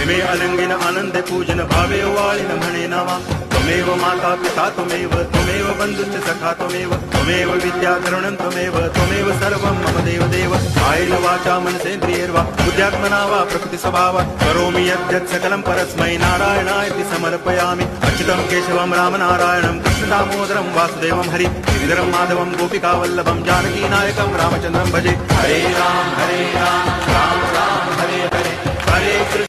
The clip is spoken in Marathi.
प्रेमे अलंगिन आनंदे पूजन भावे वाळिन म्हणे नावा त्वमेव माता पिता त्वमेव बंधुश्च सखा त्वमेव विद्या धरणं त्वमेव सर्वं मम देव कायेन वाचा मनसेन्द्रियैर्वा बुद्ध्यात्मना वा प्रकृति स्वभावात् करोमि यद्यत् सकलं परस्मै नारायणायति समर्पयामि अच्युतं केशवं रामनारायणं कृष्णदामोदरं वासुदेवं हरि गिरिधरं माधवं गोपिकावल्लभं जानकीनायकं रामचन्द्रं भजे हरे राम राम राम हरे हरे हरे कृष्ण